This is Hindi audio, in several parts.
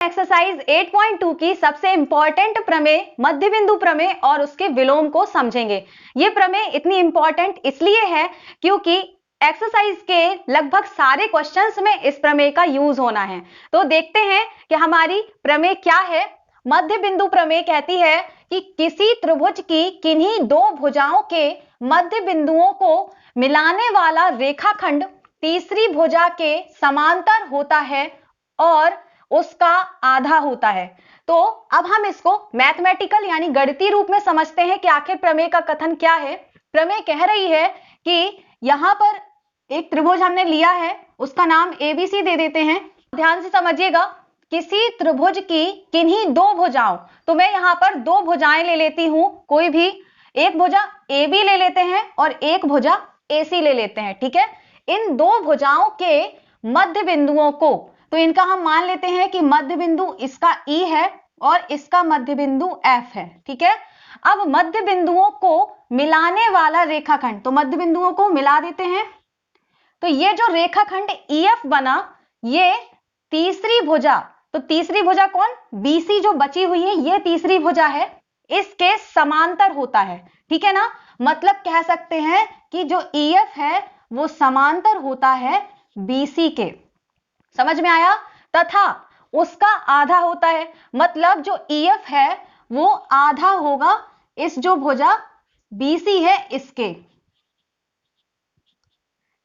एक्सरसाइज 8.2 की सबसे इंपॉर्टेंट प्रमेय मध्य बिंदु प्रमेय और उसके विलोम को समझेंगे। ये प्रमेय इतनी इंपॉर्टेंट इसलिए है क्योंकि एक्सरसाइज के लगभग सारे क्वेश्चंस में इस प्रमेय का यूज होना है। तो देखते हैं कि हमारी प्रमेय क्या है। मध्य बिंदु प्रमेय कहती है कि किसी त्रिभुज की किन्हीं दो भुजाओं के मध्य बिंदुओं को मिलाने वाला रेखाखंड तीसरी भुजा के समांतर होता है और उसका आधा होता है। तो अब हम इसको मैथमेटिकल यानी गणितीय रूप में समझते हैं कि आखिर प्रमेय का कथन क्या है। प्रमेय कह रही है कि यहां पर एक त्रिभुज हमने लिया है, उसका नाम एबीसी दे देते हैं। ध्यान से समझिएगा, किसी त्रिभुज की किन्हीं दो भुजाओं, तो मैं यहां पर दो भुजाएं ले लेती हूं, कोई भी एक भुजा AB ले लेते हैं और एक भुजा AC ले लेते हैं। ठीक है, इन दो भुजाओं के मध्य बिंदुओं को, तो इनका हम मान लेते हैं कि मध्य बिंदु इसका E है और इसका मध्य बिंदु F है। ठीक है, अब मध्य बिंदुओं को मिलाने वाला रेखाखंड, तो मध्य बिंदुओं को मिला देते हैं। तो ये जो रेखाखंड EF बना, ये तीसरी भुजा, तो तीसरी भुजा कौन, BC जो बची हुई है, ये तीसरी भुजा है, इसके समांतर होता है। ठीक है ना, मतलब कह सकते हैं कि जो EF है वो समांतर होता है BC के। समझ में आया, तथा उसका आधा होता है, मतलब जो EF है वो आधा होगा इस जो भुजा BC है इसके।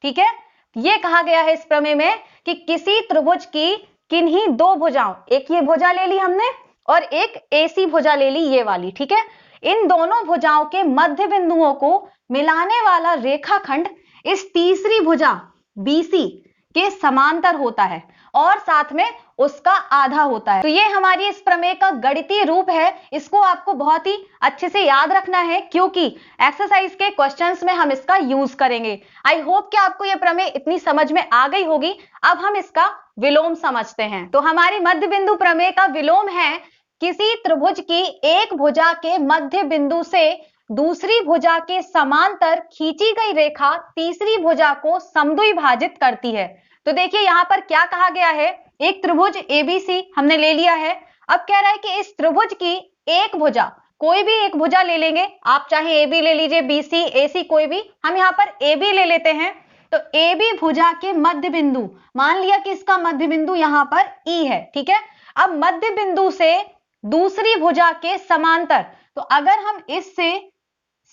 ठीक है, ये कहा गया है इस प्रमेय में कि किसी त्रिभुज की किन्हीं दो भुजाओं, एक ये भुजा ले ली हमने और एक AC भुजा ले ली ये वाली। ठीक है, इन दोनों भुजाओं के मध्य बिंदुओं को मिलाने वाला रेखाखंड इस तीसरी भुजा BC के समांतर होता है और साथ में उसका आधा होता है। तो ये हमारी इस प्रमेय का गणितीय रूप है। इसको आपको बहुत ही अच्छे से याद रखना है क्योंकि एक्सरसाइज के क्वेश्चंस में हम इसका यूज करेंगे। आई होप कि आपको यह प्रमेय इतनी समझ में आ गई होगी। अब हम इसका विलोम समझते हैं। तो हमारी मध्य बिंदु प्रमेय का विलोम है, किसी त्रिभुज की एक भुजा के मध्य बिंदु से दूसरी भुजा के समांतर खींची गई रेखा तीसरी भुजा को समद्विभाजित करती है। तो देखिए यहां पर क्या कहा गया है, एक त्रिभुज ABC हमने ले लिया है। अब कह रहा है कि इस त्रिभुज की एक भुजा, कोई भी एक भुजा ले लेंगे, आप चाहे AB ले लीजिए, BC AC कोई भी, हम यहां पर AB ले लेते हैं। तो AB भुजा के मध्य बिंदु, मान लिया कि इसका मध्य बिंदु यहां पर E है। ठीक है, अब मध्य बिंदु से दूसरी भुजा के समांतर, तो अगर हम इससे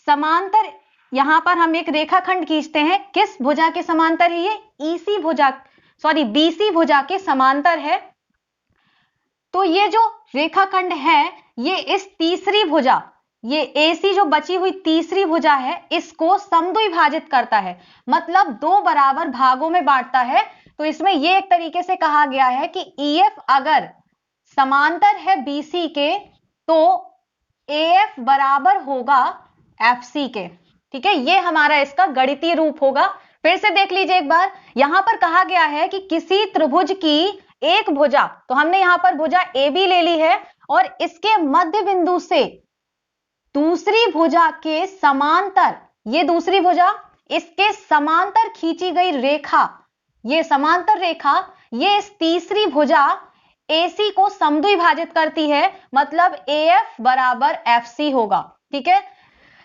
समांतर यहां पर हम एक रेखाखंड खींचते हैं, किस भुजा के समांतर है ये, EC भुजा, सॉरी BC भुजा के समांतर है। तो ये जो रेखाखंड है ये इस तीसरी भुजा, ये AC जो बची हुई तीसरी भुजा है, इसको समद्विभाजित करता है, मतलब दो बराबर भागों में बांटता है। तो इसमें ये एक तरीके से कहा गया है कि EF अगर समांतर है BC के तो AF बराबर होगा FC के। ठीक है, ये हमारा इसका गणितीय रूप होगा। फिर से देख लीजिए एक बार, यहां पर कहा गया है कि किसी त्रिभुज की एक भुजा, तो हमने यहां पर भुजा AB ले ली है और इसके मध्य बिंदु से दूसरी भुजा के समांतर, ये दूसरी भुजा, इसके समांतर खींची गई रेखा, ये समांतर रेखा, ये इस तीसरी भुजा AC को समद्विभाजित करती है, मतलब AF बराबर FC होगा। ठीक है,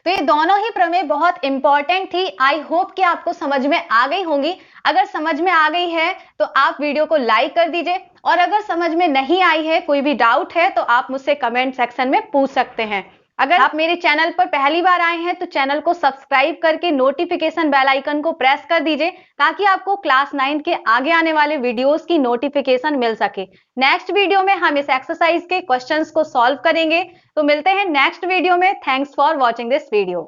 तो ये दोनों ही प्रमेय बहुत इंपॉर्टेंट थी। आई होप कि आपको समझ में आ गई होंगी। अगर समझ में आ गई है तो आप वीडियो को लाइक कर दीजिए और अगर समझ में नहीं आई है, कोई भी डाउट है, तो आप मुझसे कमेंट सेक्शन में पूछ सकते हैं। अगर आप मेरे चैनल पर पहली बार आए हैं तो चैनल को सब्सक्राइब करके नोटिफिकेशन बेल आइकन को प्रेस कर दीजिए ताकि आपको क्लास 9 के आगे आने वाले वीडियोस की नोटिफिकेशन मिल सके। नेक्स्ट वीडियो में हम इस एक्सरसाइज के क्वेश्चंस को सॉल्व करेंगे। तो मिलते हैं नेक्स्ट वीडियो में। Thanks for watching this video.